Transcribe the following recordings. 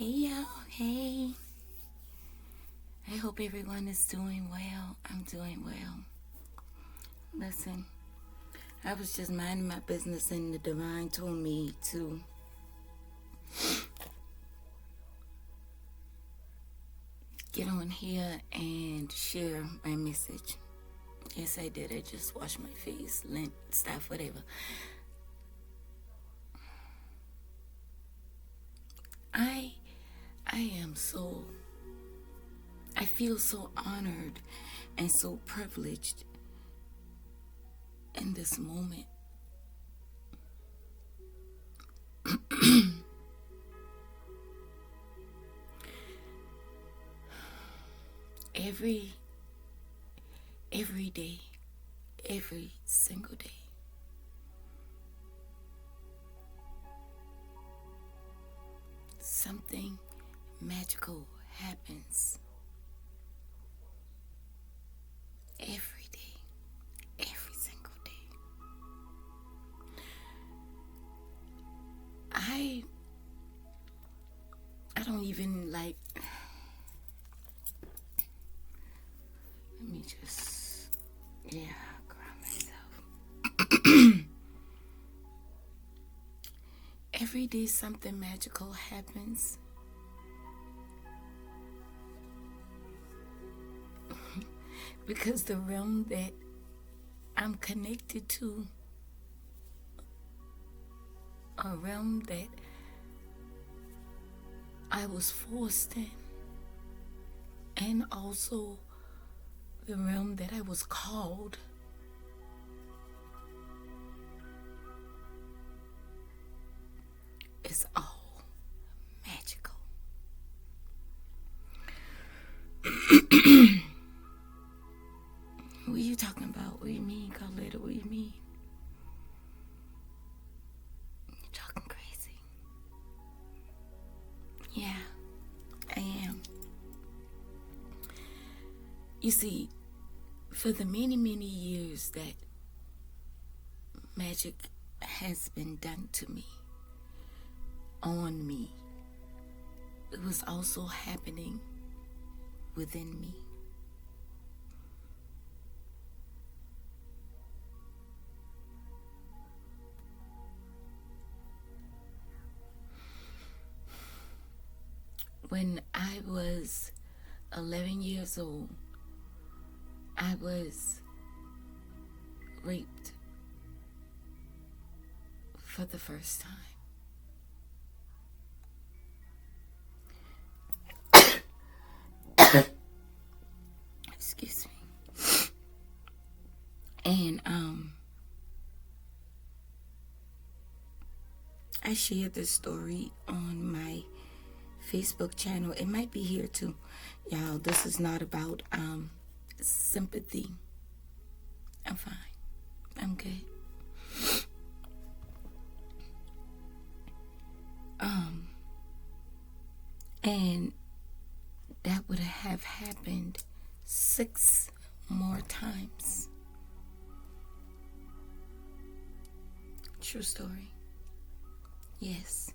Hey y'all, hey. I hope everyone is doing well. I'm doing well. Listen, I was just minding my business and the divine told me to get on here and share my message. Yes, I did. I just washed my face, lint, stuff, whatever. I feel so honored and so privileged in this moment. every day, every single day, something magical happens. Every day, every single day. I don't even like. Let me just, ground myself. Every day something magical happens. Because the realm that I'm connected to, a realm that I was forced in, and also the realm that I was called. It's all magical. What are you talking about? What do you mean, Carletta? What do you mean? You're talking crazy. Yeah, I am. You see, for the many, many years that magic has been done to me, on me, it was also happening within me. When I was 11 years old, I was raped for the first time. Excuse me. And I shared this story on my Facebook channel. It might be here too. Y'all, this is not about sympathy. I'm fine. I'm good. And that would have happened 6 more times. True story. Yes,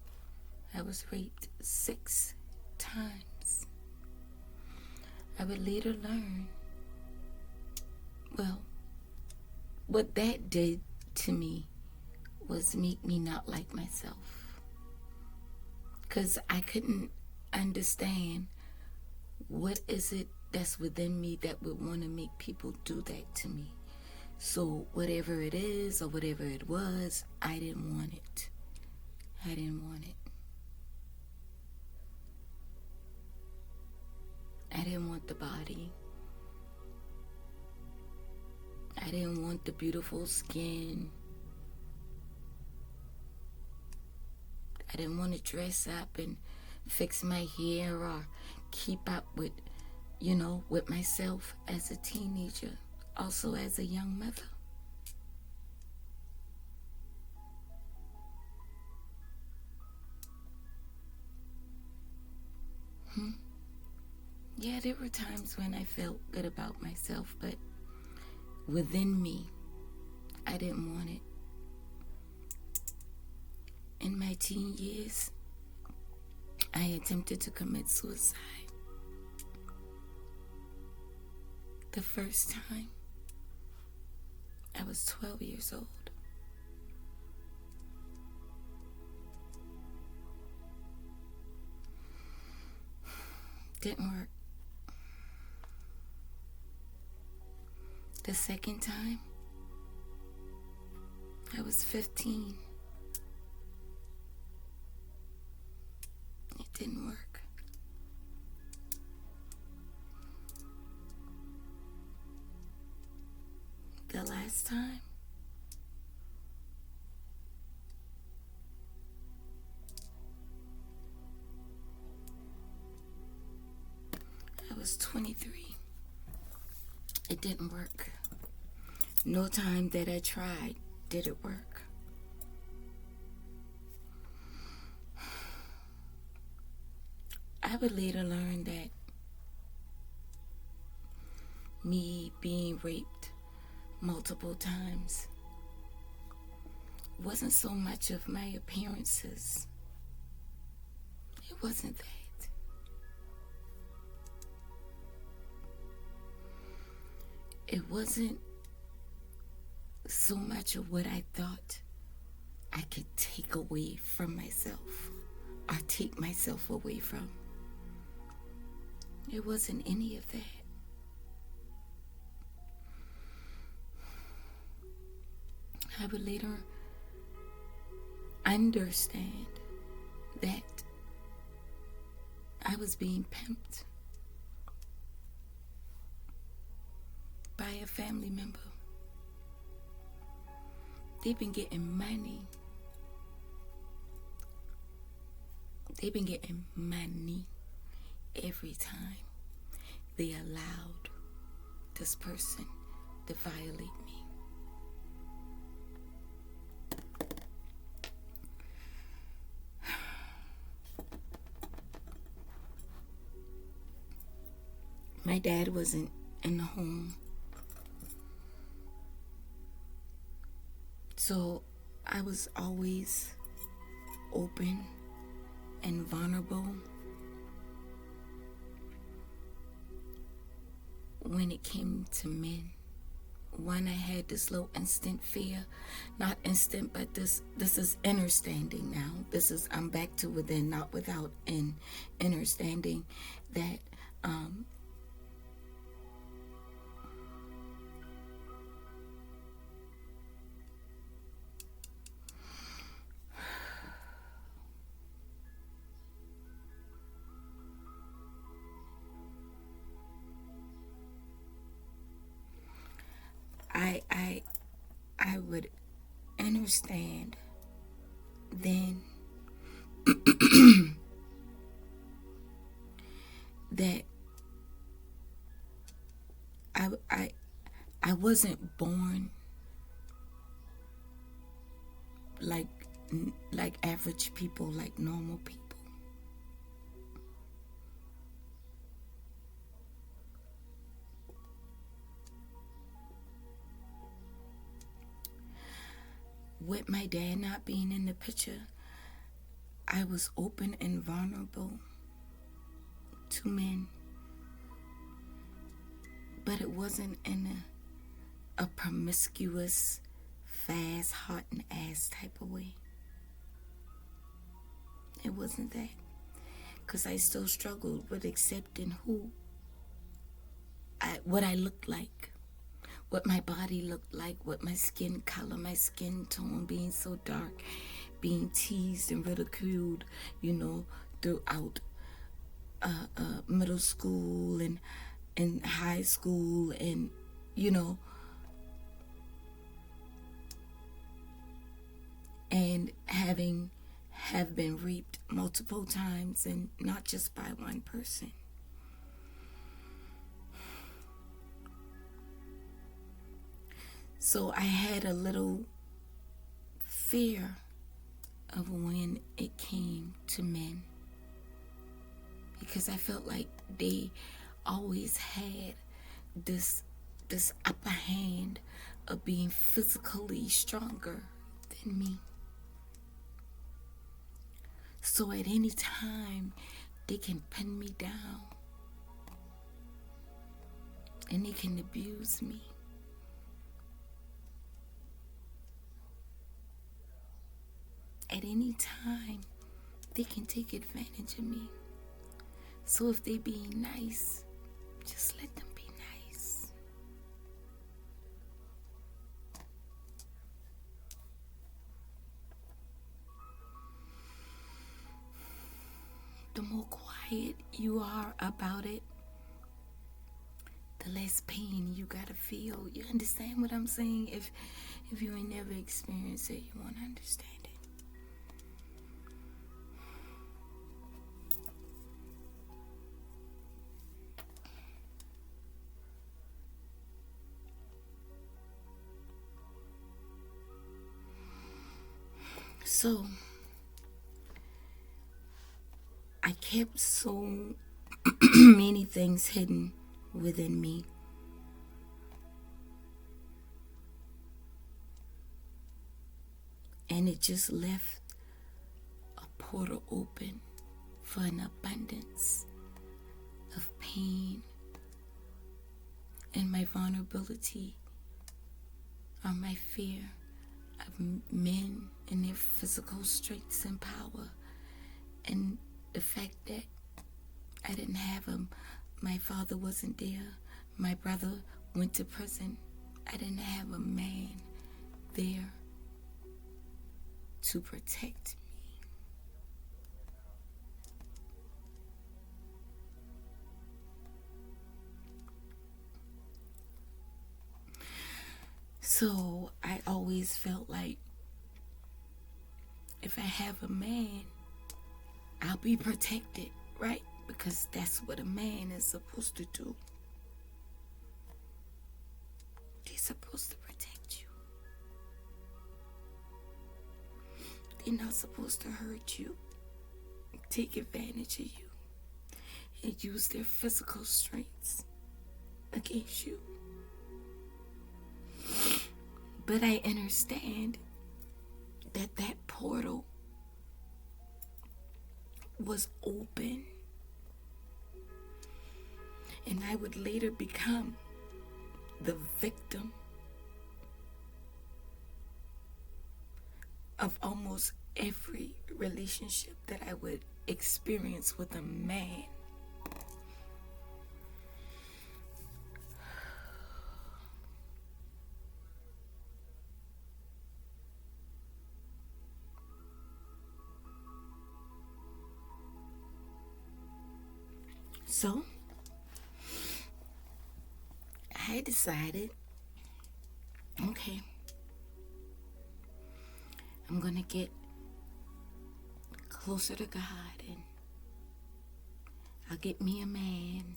I was raped 6 times. I would later learn, well, what that did to me was make me not like myself. Because I couldn't understand what is it that's within me that would want to make people do that to me. So whatever it is or whatever it was, I didn't want it. I didn't want it. I didn't want the body. I didn't want the beautiful skin. I didn't want to dress up and fix my hair or keep up with, with myself as a teenager, also as a young mother. Yeah, there were times when I felt good about myself, but within me, I didn't want it. In my teen years, I attempted to commit suicide. The first time, I was 12 years old. Didn't work. The second time, I was 15. It didn't work. The last time, I was 23. It didn't work. No time that I tried did it work. I would later learn that me being raped multiple times wasn't so much of my appearances. It wasn't that. It wasn't so much of what I thought I could take away from myself or take myself away from. It wasn't any of that. I would later understand that I was being pimped by a family member. They've been getting money. They've been getting money every time they allowed this person to violate me. My dad wasn't in the home. So I was always open and vulnerable when it came to men. One, I had this low instant fear. Not instant, but this is understanding now. I'm back to within, not without, and understanding that I would understand then that I wasn't born like average people, like normal people. With my dad not being in the picture, I was open and vulnerable to men. But it wasn't in a promiscuous, fast, hot and ass type of way. It wasn't that. Because I still struggled with accepting what I looked like. What my body looked like, what my skin color, my skin tone being so dark, being teased and ridiculed, throughout middle school and high school, and and have been raped multiple times, and not just by one person. So I had a little fear of when it came to men, because I felt like they always had this upper hand of being physically stronger than me. So at any time, they can pin me down and they can abuse me. At any time, they can take advantage of me. So if they be nice, just let them be nice. The more quiet you are about it, the less pain you gotta feel. You understand what I'm saying? If you ain't never experienced it, you won't understand it. So I kept so many things hidden within me. And it just left a portal open for an abundance of pain. And my vulnerability or my fear of men and their physical strengths and power. And the fact that I didn't have him. My father wasn't there. My brother went to prison. I didn't have a man there to protect me. So I always felt like if I have a man, I'll be protected, right? Because that's what a man is supposed to do. They're supposed to protect you. They're not supposed to hurt you, take advantage of you, and use their physical strengths against you. But I understand that that portal was open, and I would later become the victim of almost every relationship that I would experience with a man. So I decided, okay, I'm gonna get closer to God, and I'll get me a man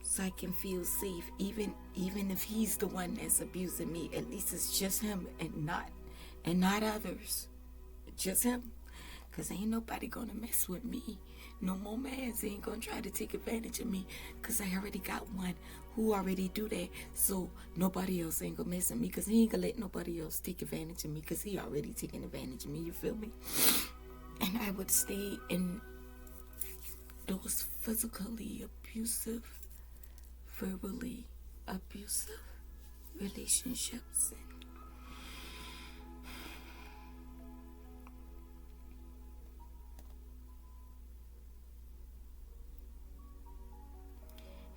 so I can feel safe. Even if he's the one that's abusing me, at least it's just him and not others. Just him. Cause ain't nobody gonna mess with me. No more mans ain't gonna try to take advantage of me. Cause I already got one who already do that. So nobody else ain't gonna mess with me. Cause he ain't gonna let nobody else take advantage of me. Cause he already taking advantage of me. You feel me? And I would stay in those physically abusive, verbally abusive relationships.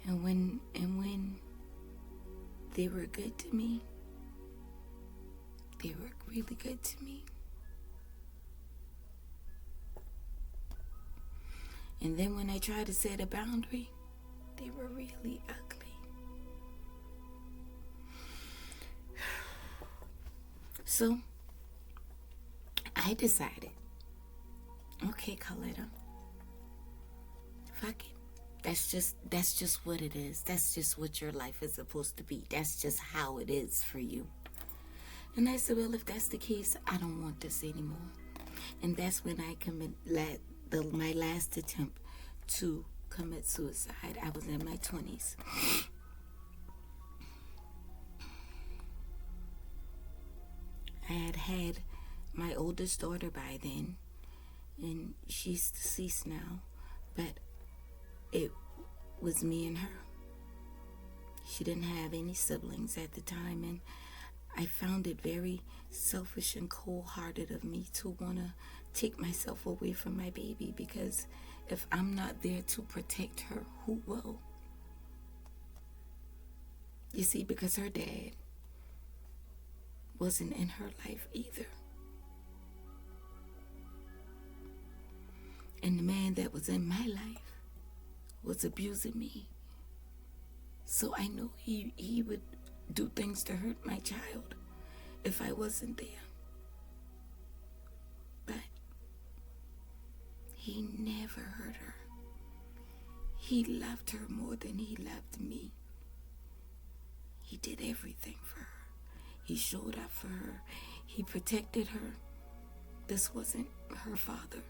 And when they were good to me, they were really good to me. And then when I tried to set a boundary, they were really ugly. So I decided, okay, Carletta, fuck it. That's just what it is. That's just what your life is supposed to be. That's just how it is for you. And I said, well, if that's the case, I don't want this anymore. And that's when I my last attempt to commit suicide. I was in my 20s. I had my oldest daughter by then, and she's deceased now, but it was me and her. She didn't have any siblings at the time, and I found it very selfish and cold-hearted of me to want to take myself away from my baby, because if I'm not there to protect her, who will? You see, because her dad wasn't in her life either. And the man that was in my life was abusing me. So I know he would do things to hurt my child if I wasn't there. But he never hurt her. He loved her more than he loved me. He did everything for her. He showed up for her. He protected her. This wasn't her father.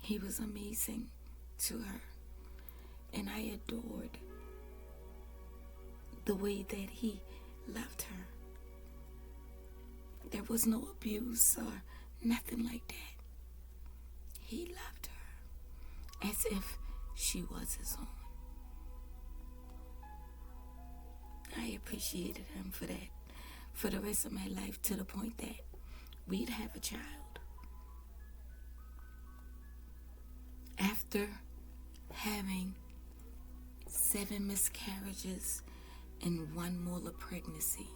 He was amazing to her, and I adored the way that he loved her. There was no abuse or nothing like that. He loved her as if she was his own. I appreciated him for that, for the rest of my life, to the point that we'd have a child. After having 7 miscarriages and 1 molar pregnancy.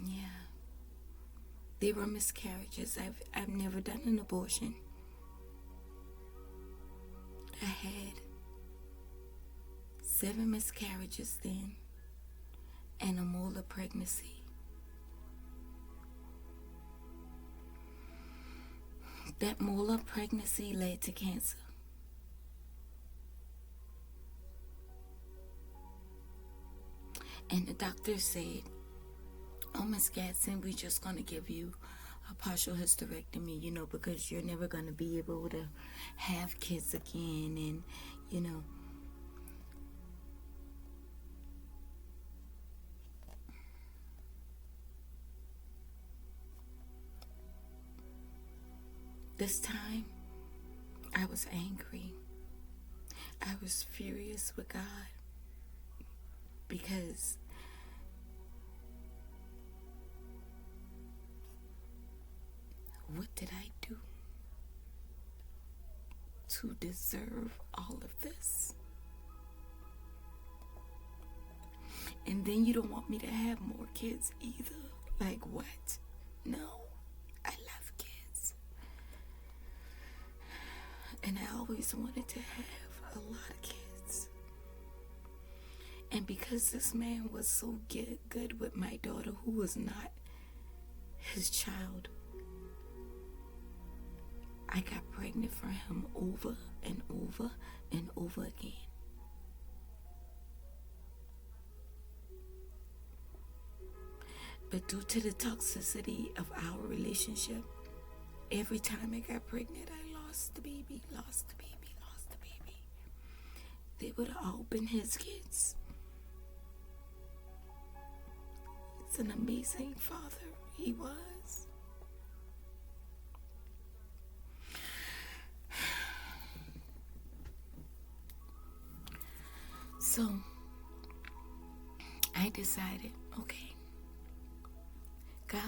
Yeah. They were miscarriages. I've never done an abortion. I had 7 miscarriages then and a molar pregnancy. That molar pregnancy led to cancer. And the doctor said, "Oh, Miss Gadsden, we're just going to give you a partial hysterectomy, because you're never going to be able to have kids again." And, this time, I was angry. I was furious with God, because what did I do to deserve all of this? And then you don't want me to have more kids either. Like what? No, I love kids. And I always wanted to have a lot of kids. And because this man was so good with my daughter, who was not his child, I got pregnant for him over and over and over again. But due to the toxicity of our relationship, every time I got pregnant, I lost the baby. They would have all been his kids. He's an amazing father. He was. So, I decided, okay, God,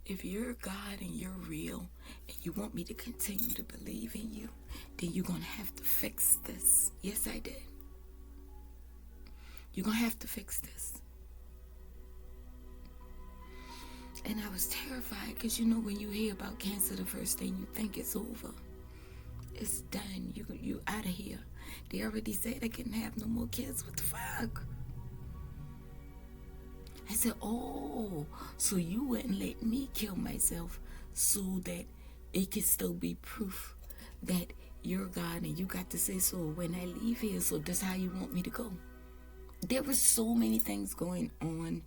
if you're God and you're real and you want me to continue to believe in you, then you're going to have to fix this. Yes, I did. You're going to have to fix this. And I was terrified because, when you hear about cancer, the first thing you think it's over. It's done. You out of here. They already said I couldn't have no more kids. What the fuck? I said, oh, so you wouldn't let me kill myself so that it could still be proof that you're God and you got to say so when I leave here. So that's how you want me to go. There were so many things going on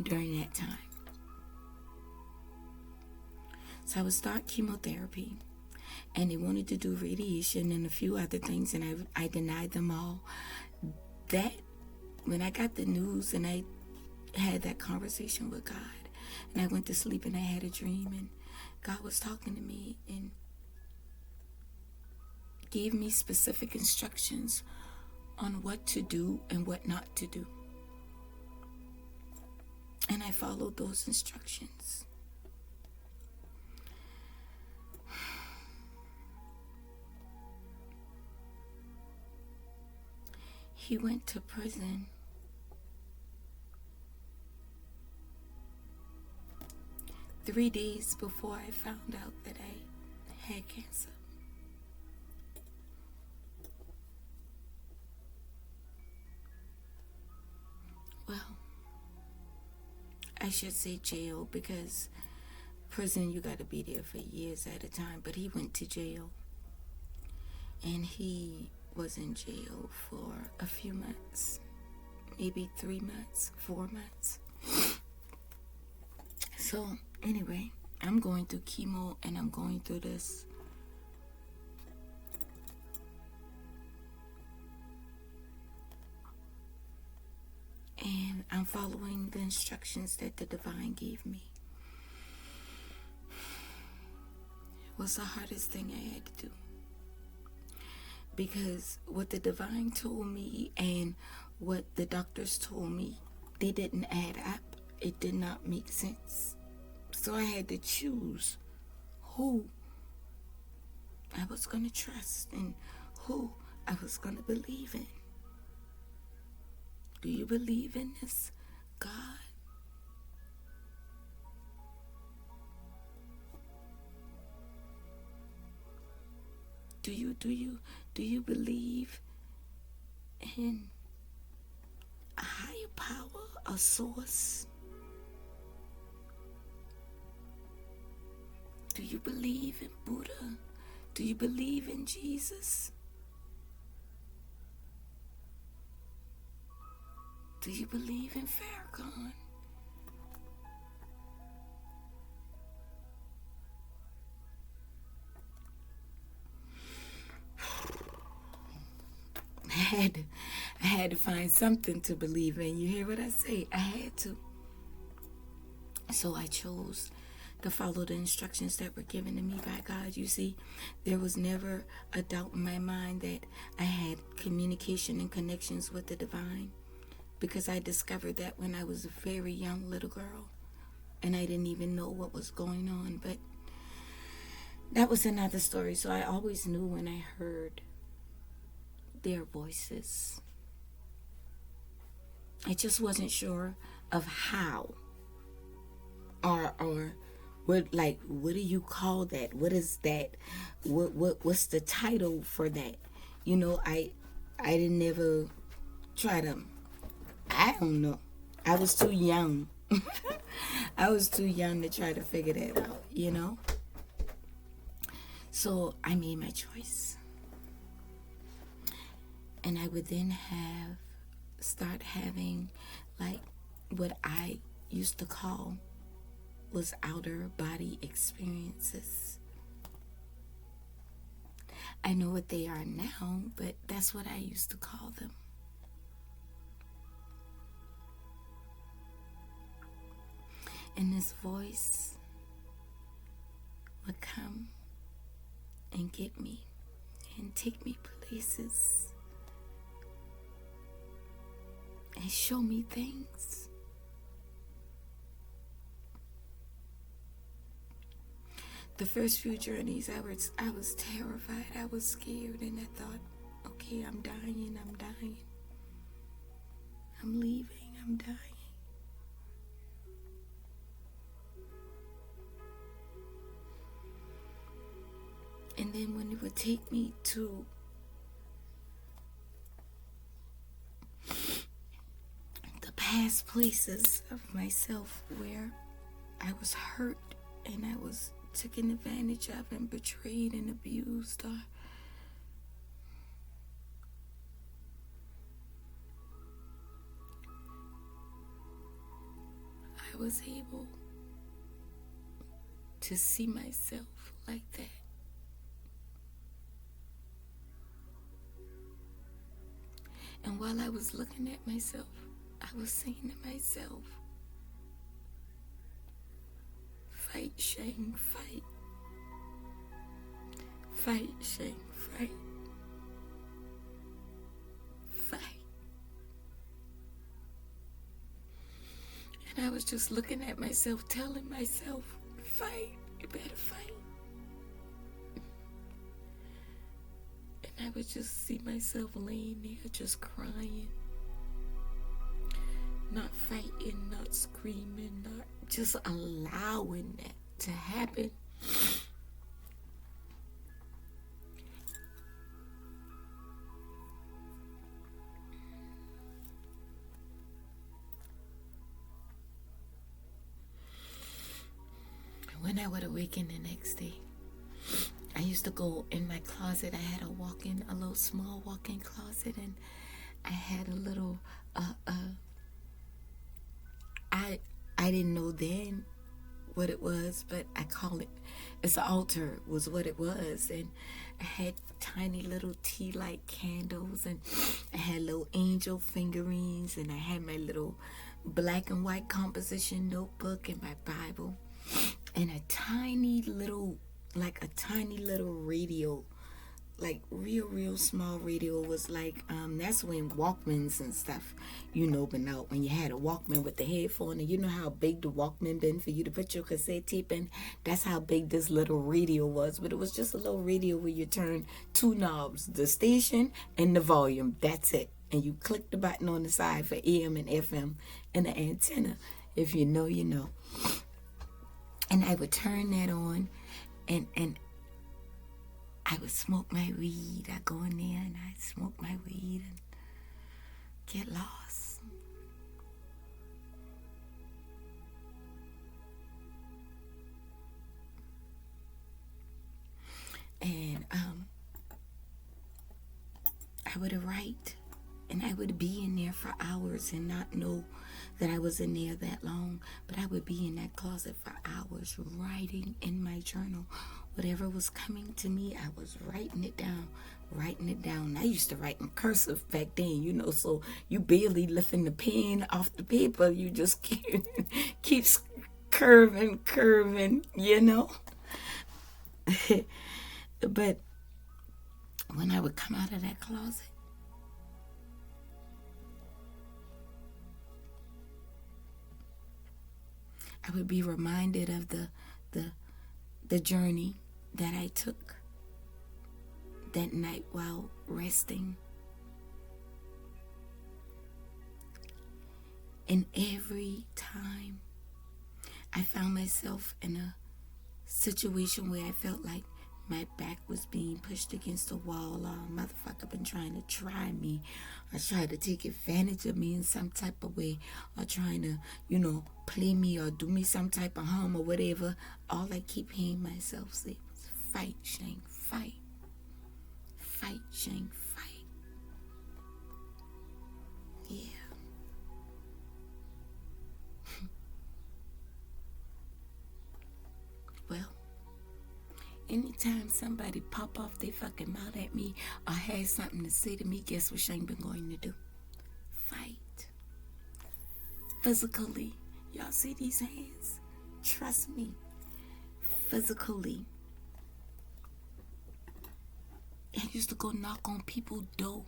during that time. So I would start chemotherapy. and they wanted to do radiation and a few other things, and I denied them all. That, when I got the news and I had that conversation with God, and I went to sleep and I had a dream, and God was talking to me and gave me specific instructions on what to do and what not to do. And I followed those instructions. He went to prison. Three days before I found out that I had cancer. Well, I should say jail, because prison, you got to be there for years at a time. But he went to jail, and he was in jail for a few months, maybe 3 months, 4 months. So anyway, I'm going through chemo, and I'm going through this. And I'm following the instructions that the divine gave me. It was the hardest thing I had to do, because what the divine told me and what the doctors told me, they didn't add up. It did not make sense. So I had to choose who I was going to trust and who I was going to believe in. Do you believe in this God? Do you believe in a higher power, a source? Do you believe in Buddha? Do you believe in Jesus? Do you believe in Farrakhan? I had to find something to believe in. You hear what I say? I had to. So I chose to follow the instructions that were given to me by God. You see, there was never a doubt in my mind that I had communication and connections with the divine, because I discovered that when I was a very young little girl, and I didn't even know what was going on. But that was another story. So I always knew when I heard their voices. I just wasn't sure of how, or what do you call that? What is that? What's the title for that? You know, I didn't ever try to. I don't know. I was too young. I was too young to try to figure that out, you know? So I made my choice. And I would then start having like what I used to call was outer body experiences. I know what they are now, but that's what I used to call them. And this voice would come and get me and take me places and show me things. The first few journeys, I was terrified. I was scared, and I thought, okay, I'm dying. I'm leaving. I'm dying. And then when it would take me to the past places of myself where I was hurt and I was taken advantage of and betrayed and abused, or I was able to see myself like that. And while I was looking at myself, I was saying to myself, fight, Shane, fight. Fight, Shane, fight. Fight. And I was just looking at myself, telling myself, fight, you better fight. And I would just see myself laying there just crying. Not fighting, not screaming, not just allowing that to happen. When I would awaken the next day, I used to go in my closet. I had a little small walk-in closet, and I had a little, I didn't know then what it was, but I call it's an altar was what it was. And I had tiny little tea light candles, and I had little angel fingerings, and I had my little black and white composition notebook and my Bible, and a tiny little radio, like real small radio. Was like that's when Walkmans and stuff, been out, when you had a Walkman with the headphone, and you know how big the Walkman been for you to put your cassette tape in. That's how big this little radio was. But it was just a little radio where you turn two knobs, the station and the volume. That's it. And you click the button on the side for AM and FM and the antenna. If you know, you know. And I would turn that on, and I would smoke my weed. I'd go in there and I'd smoke my weed and get lost. And I would write, and I would be in there for hours and not know that I was in there that long. But I would be in that closet for hours writing in my journal. Whatever was coming to me, I was writing it down. I used to write in cursive back then, so you barely lifting the pen off the paper. You just keeps curving, But when I would come out of that closet, I would be reminded of the journey that I took that night while resting. And every time I found myself in a situation where I felt like my back was being pushed against the wall, or a motherfucker been trying to try me, or try to take advantage of me in some type of way, or trying to, play me or do me some type of harm or whatever, all I keep hearing myself say was, fight, Shane, fight. Fight, Shane, fight. Yeah. Well, anytime somebody pop off their fucking mouth at me or has something to say to me, guess what Shane been going to do? Fight. Physically. Y'all see these hands? Trust me. Physically. I used to go knock on people's door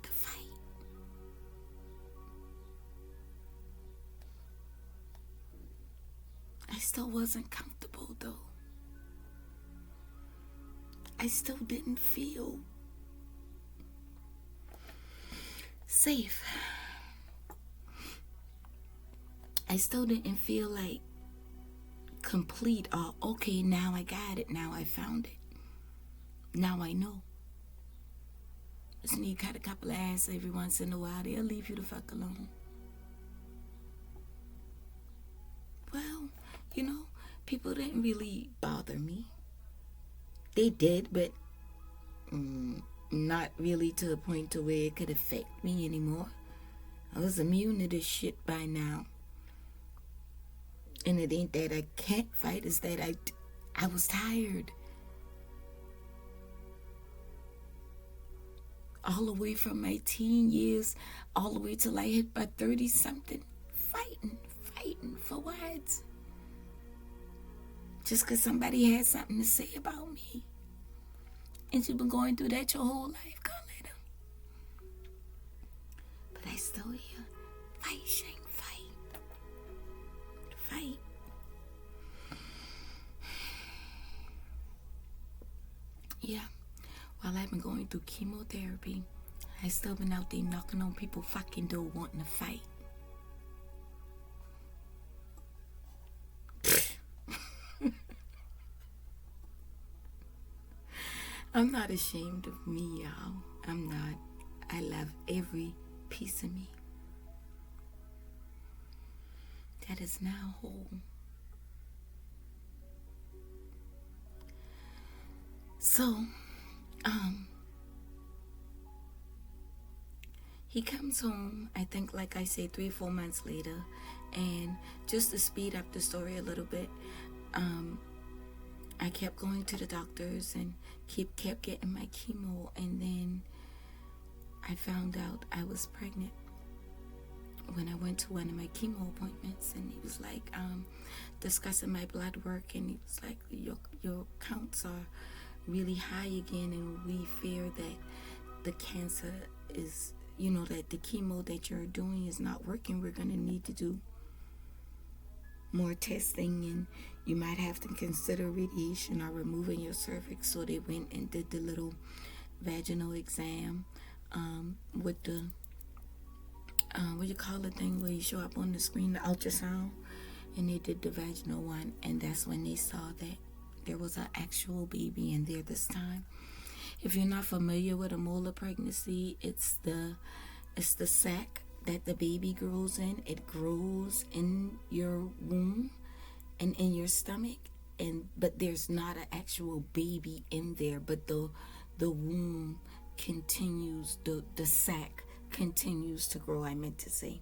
to fight. I still wasn't comfortable though. I still didn't feel safe. I still didn't feel like complete or okay, now I got it, now I found it. Now I know. Just need to cut a couple of ass every once in a while. They'll leave you the fuck alone. Well, people didn't really bother me. They did, but not really to a point to where it could affect me anymore. I was immune to this shit by now. And it ain't that I can't fight, it's that I was tired. all the way from my teen years, all the way till I hit my 30 something, fighting for what? Just because somebody had something to say about me. And you've been going through that your whole life, Carletta. But I still here. Fight, Shane, fight. Fight. Yeah. While I've been going through chemotherapy, I still been out there knocking on people's fucking door wanting to fight. I'm not ashamed of me, y'all. I'm not. I love every piece of me that is now whole. So, he comes home, I think, like I said, 3 or 4 months later. And just to speed up the story a little bit, I kept going to the doctors and kept getting my chemo. And then I found out I was pregnant when I went to one of my chemo appointments. And he was like, discussing my blood work. And he was like, your counts are really high again, and we fear that the cancer is, that the chemo that you're doing is not working. We're going to need to do more testing, and you might have to consider radiation or removing your cervix. So they went and did the little vaginal exam with the what you call the thing where you show up on the screen, the ultrasound. And they did the vaginal one, and that's when they saw that there was an actual baby in there this time. If you're not familiar with a molar pregnancy, it's the sac that the baby grows in. It grows in your womb and in your stomach, but there's not an actual baby in there. But the womb continues, the sac continues to grow, I meant to say.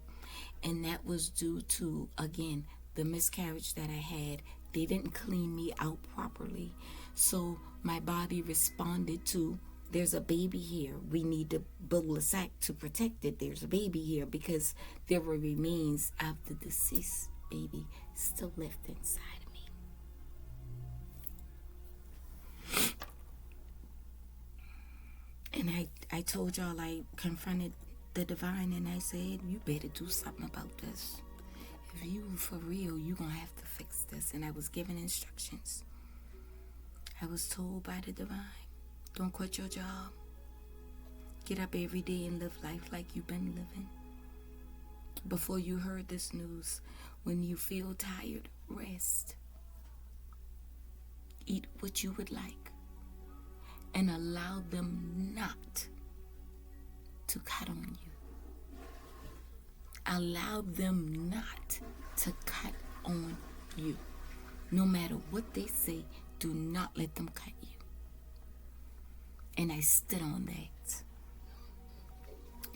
And that was due to, again, the miscarriage that I had. They didn't clean me out properly. So my body responded to, there's a baby here. We need to build a sac to protect it. There's a baby here, because there were remains of the deceased baby still left inside of me. And I told y'all, I confronted the divine and I said, you better do something about this. If you for real, you gonna have to fix this. And I was given instructions. I was told by the divine, don't quit your job. Get up every day and live life like you've been living. Before you heard this news, when you feel tired, rest. Eat what you would like. And allow them not to cut on you. Allow them not to cut on you. No matter what they say, do not let them cut you. And I stood on that.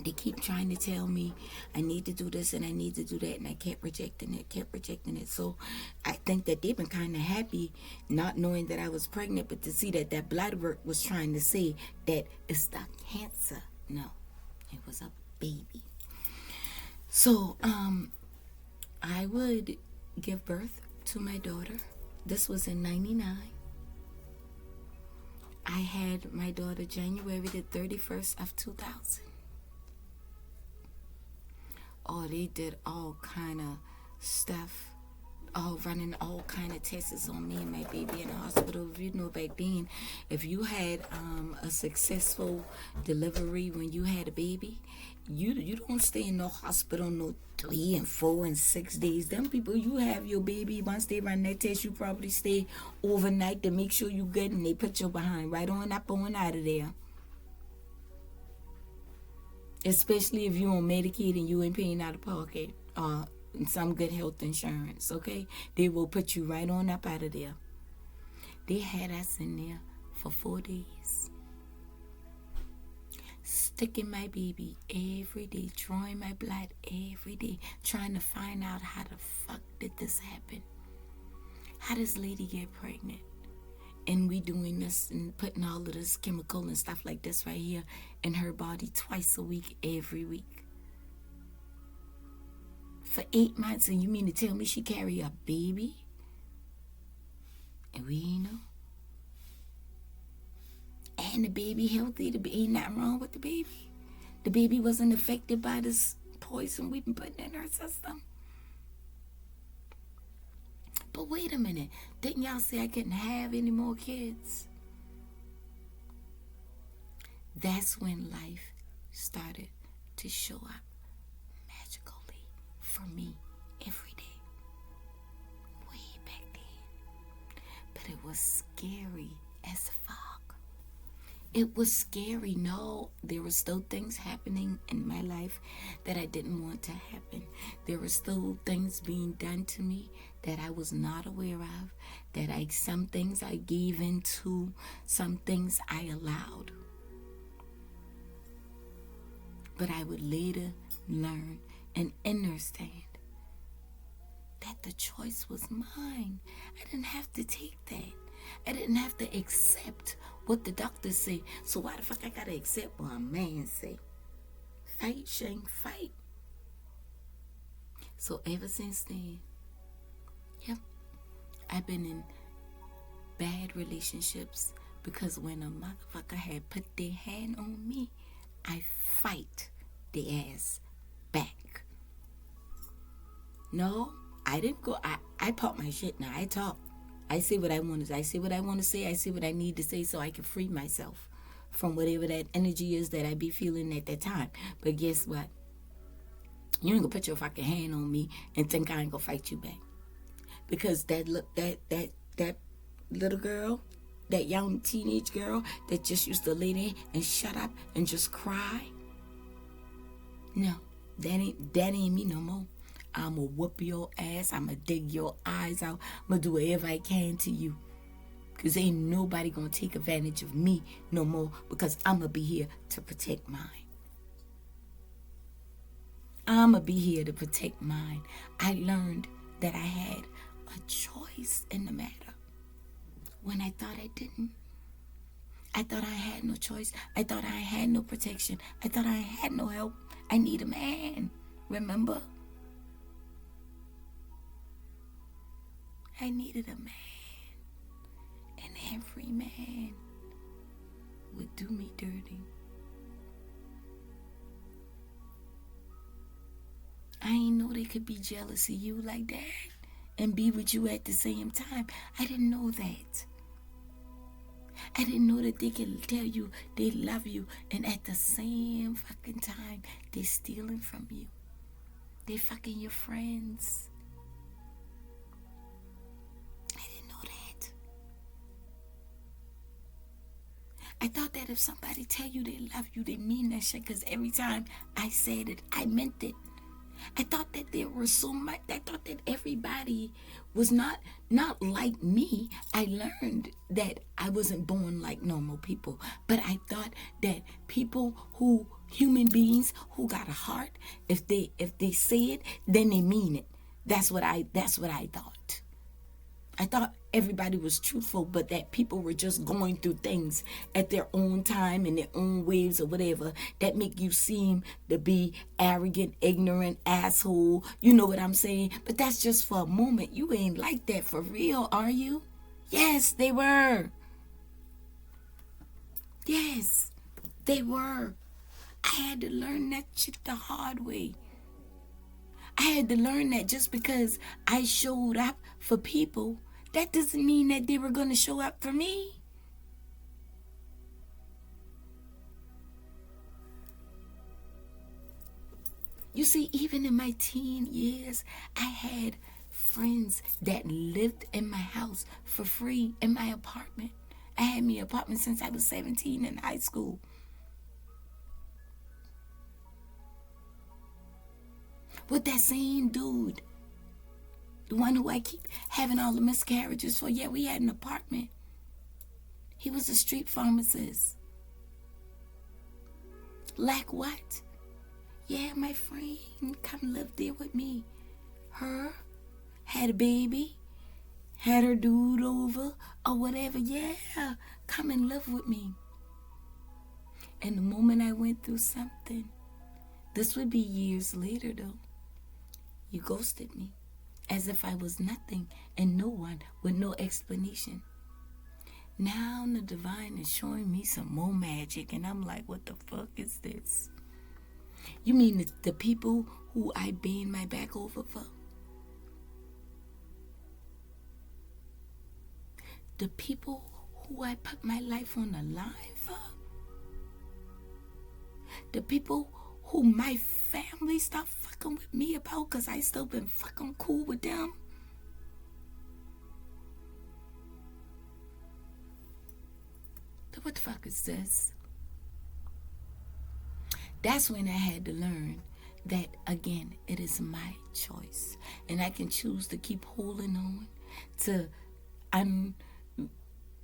They keep trying to tell me I need to do this and I need to do that, and I kept rejecting it. So I think that they've been kind of happy not knowing that I was pregnant, but to see that blood work was trying to say that it's not cancer. No, it was a baby. So I would give birth to my daughter. This was in 99. I had my daughter January the 31st of 2000. Oh, they did all kind of stuff, running all kind of tests on me and my baby in the hospital. You know, back then, if you had a successful delivery when you had a baby, you don't stay in no hospital no 3 and 4 and 6 days. Them people, you have your baby, once they run that test, you probably stay overnight to make sure you good, and they put your behind right on up on out of there. Especially if you're on Medicaid and you ain't paying out of pocket or some good health insurance, okay? They will put you right on up out of there. They had us in there for 4 days. Sticking my baby every day, drawing my blood every day, trying to find out how the fuck did this happen? How does lady get pregnant? And we doing this and putting all of this chemical and stuff like this right here in her body twice a week, every week. For 8 months, and you mean to tell me she carry a baby? And we ain't know. And the baby healthy, ain't nothing wrong with the baby. The baby wasn't affected by this poison we've been putting in her system. But wait a minute, didn't y'all say I couldn't have any more kids? That's when life started to show up magically for me every day. Way back then. But it was scary as fuck. It was scary. No, there were still things happening in my life that I didn't want to happen. There were still things being done to me that I was not aware of, that some things I gave into, some things I allowed. But I would later learn and understand that the choice was mine. I didn't have to take that. I didn't have to accept what the doctors say. So why the fuck I gotta accept what a man say? Fight, Shane, fight. So ever since then, yep, I've been in bad relationships because when a motherfucker had put their hand on me, I fight the ass back. No, I didn't go. I pop my shit now. I talk. I say what I want to. I say what I want to say. I say what I need to say so I can free myself from whatever that energy is that I be feeling at that time. But guess what? You ain't gonna put your fucking hand on me and think I ain't gonna fight you back. Because that little girl, that young teenage girl that just used to lay there and shut up and just cry. No, that ain't me no more. I'ma whoop your ass. I'ma dig your eyes out. I'ma do whatever I can to you. Because ain't nobody gonna take advantage of me no more, because I'ma be here to protect mine. I'ma be here to protect mine. I learned that I had a choice in the matter when I thought I didn't. I thought I had no choice. I thought I had no protection. I thought I had no help. I need a man. Remember? I needed a man. And every man would do me dirty. I ain't know they could be jealous of you like that and be with you at the same time. I didn't know that. I didn't know that they can tell you they love you and at the same fucking time they stealing from you. They fucking your friends. I didn't know that. I thought that if somebody tell you they love you, they mean that shit, because every time I said it, I meant it. I thought that there was so much. I thought that everybody was not like me. I learned that I wasn't born like normal people. But I thought that human beings who got a heart, if they say it, then they mean it. That's what I thought. I thought everybody was truthful, but that people were just going through things at their own time and their own waves or whatever that make you seem to be arrogant, ignorant, asshole. You know what I'm saying? But that's just for a moment. You ain't like that for real, are you? Yes, they were. Yes, they were. I had to learn that shit the hard way. I had to learn that just because I showed up for people, that doesn't mean that they were going to show up for me. You see, even in my teen years, I had friends that lived in my house for free in my apartment. I had me an apartment since I was 17 in high school. With that same dude, the one who I keep having all the miscarriages for. Yeah, we had an apartment. He was a street pharmacist. Like what? Yeah, my friend come live there with me. Her had a baby, had her dude over or whatever. Yeah, come and live with me. And the moment I went through something, this would be years later though, you ghosted me as if I was nothing and no one with no explanation. Now the divine is showing me some more magic, and I'm like, what the fuck is this? You mean the people who I bend my back over for? The people who I put my life on the line for? The people who my family stopped fucking with me about because I still been fucking cool with them? What the fuck is this? That's when I had to learn that, again, it is my choice. And I can choose to keep holding on to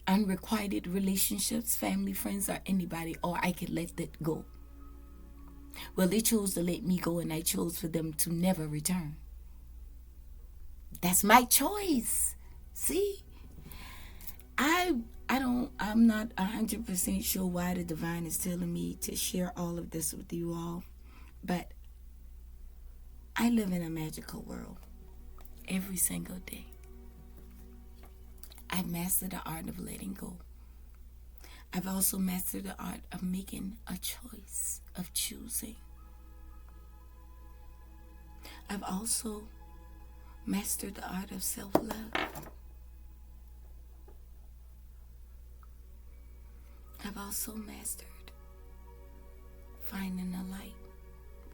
unrequited relationships, family, friends, or anybody, or I can let that go. Well, they chose to let me go, and I chose for them to never return. That's my choice. See? I'm not 100% sure why the divine is telling me to share all of this with you all, but I live in a magical world every single day. I've mastered the art of letting go. I've also mastered the art of making a choice, of choosing. I've also mastered the art of self-love. I've also mastered finding a light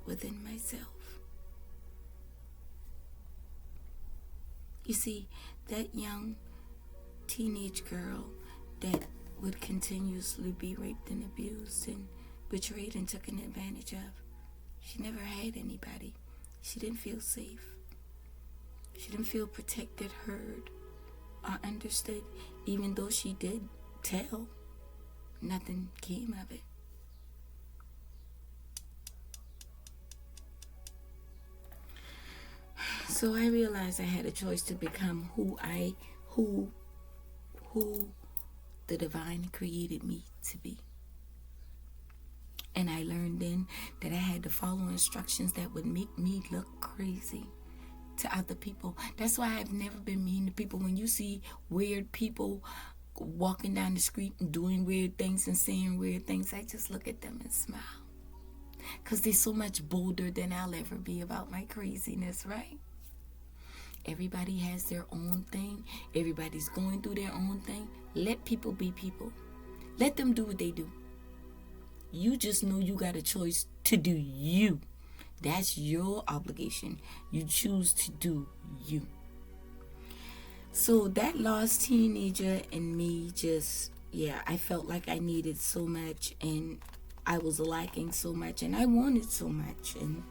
within myself. You see, that young teenage girl that would continuously be raped and abused and betrayed and taken advantage of, she never had anybody. She didn't feel safe. She didn't feel protected, heard, or understood. Even though she did tell, nothing came of it. So I realized I had a choice to become who the divine created me to be. And I learned then that I had to follow instructions that would make me look crazy to other people. That's why I've never been mean to people. When you see weird people walking down the street and doing weird things and saying weird things, I just look at them and smile. Because they're so much bolder than I'll ever be about my craziness, right? Everybody has their own thing. Everybody's going through their own thing. Let people be people. Let them do what they do. You just know you got a choice to do you. That's your obligation. You choose to do you. So that lost teenager in me I felt like I needed so much and I was lacking so much and I wanted so much and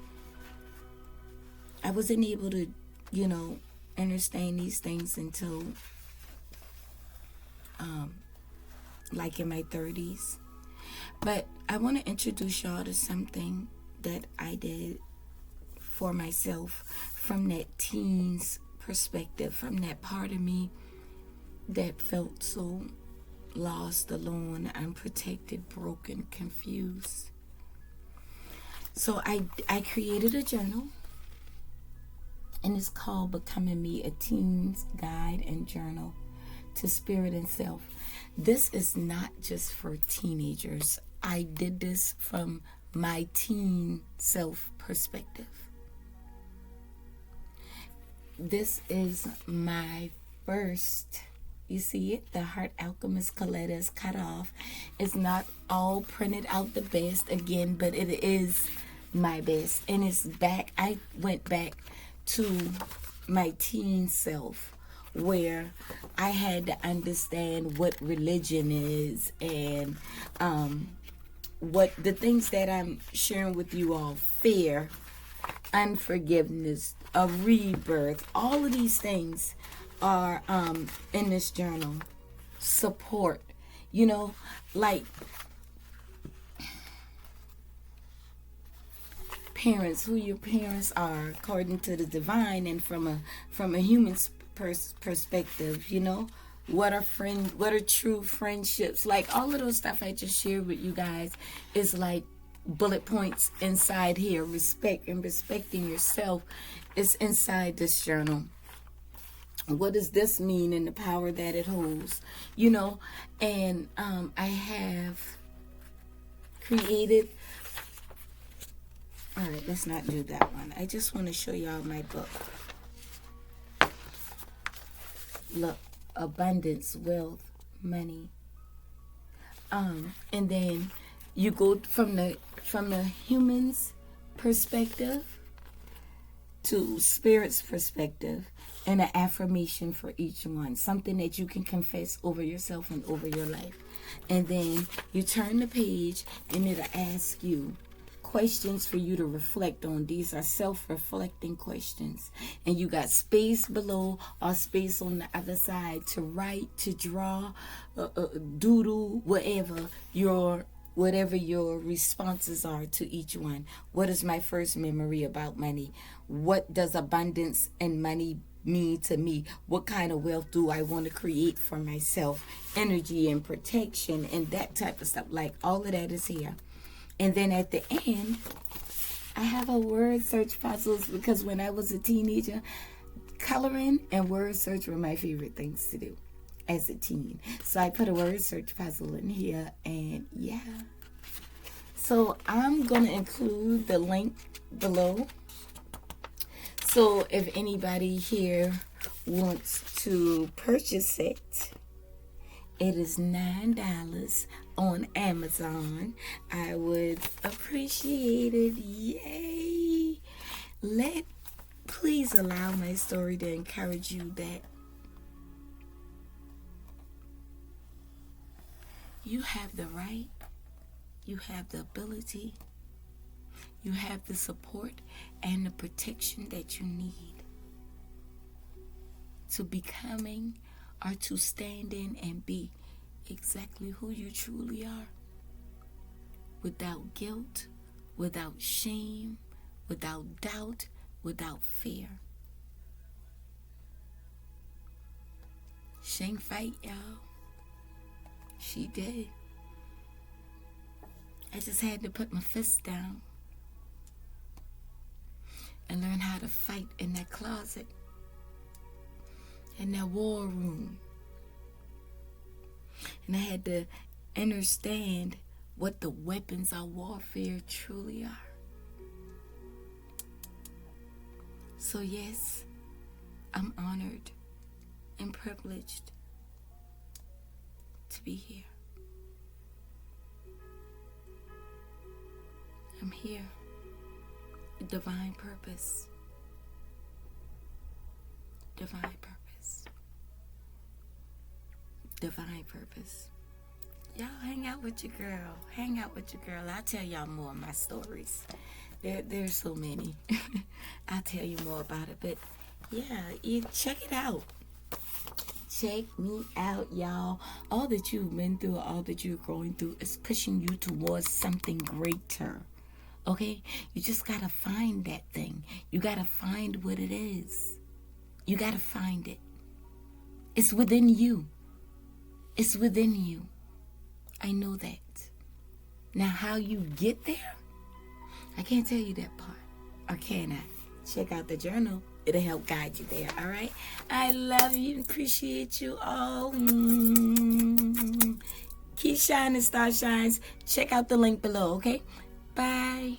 I wasn't able to, understand these things until like in my 30s. But I want to introduce y'all to something that I did for myself from that teen's perspective, from that part of me that felt so lost, alone, unprotected, broken, confused. So I created a journal, and it's called Becoming Me, a Teen's Guide and Journal to Spirit and Self. This is not just for teenagers. I did this from my teen self perspective. This is my first, you see it? The Heart Alchemist Coletta is cut off. It's not all printed out the best again, but it is my best. And it's back. I went back to my teen self where I had to understand what religion is and what the things that I'm sharing with you all, fear, unforgiveness, a rebirth, all of these things are in this journal. Support, like parents, who your parents are according to the divine, and from a human perspective, you know? What are true friendships? Like all of those stuff I just shared with you guys is like bullet points inside here. Respect and respecting yourself is inside this journal. What does this mean and the power that it holds? You know, and I have created. All right, let's not do that one. I just want to show y'all my book. Look, abundance, wealth, money. And then you go from the human's perspective to spirit's perspective, and an affirmation for each one, something that you can confess over yourself and over your life. And then you turn the page and it'll ask you questions for you to reflect on. These are self-reflecting questions, and you got space below or space on the other side to write, to draw, doodle, whatever your responses are to each one. What is my first memory about money? What does abundance and money mean to me? What kind of wealth do I want to create for myself? Energy and protection and that type of stuff. Like all of that is here. And then at the end, I have a word search puzzles, because when I was a teenager, coloring and word search were my favorite things to do as a teen. So I put a word search puzzle in here, and yeah. So I'm going to include the link below. So if anybody here wants to purchase it, it is $9 on Amazon. I would appreciate it. Yay! Please allow my story to encourage you that you have the right, you have the ability, you have the support and the protection that you need to becoming or to stand in and be exactly who you truly are, without guilt, without shame, without doubt, without fear. She ain't fight, y'all. She did. I just had to put my fist down and learn how to fight in that closet, in that war room. And I had to understand what the weapons of warfare truly are. So yes, I'm honored and privileged to be here. I'm here with divine purpose. Divine purpose. Divine purpose. Y'all hang out with your girl. Hang out with your girl. I'll tell y'all more of my stories. There's so many. I'll tell you more about it. But yeah, you check it out. Check me out, y'all. All that you've been through, all that you're going through is pushing you towards something greater. Okay? You just gotta find that thing. You gotta find what it is. You gotta find it. It's within you. It's within you. I know that. Now, how you get there, I can't tell you that part. Or can I? Check out the journal. It'll help guide you there, all right? I love you. Appreciate you all. Keep shining, star shines. Check out the link below, okay? Bye.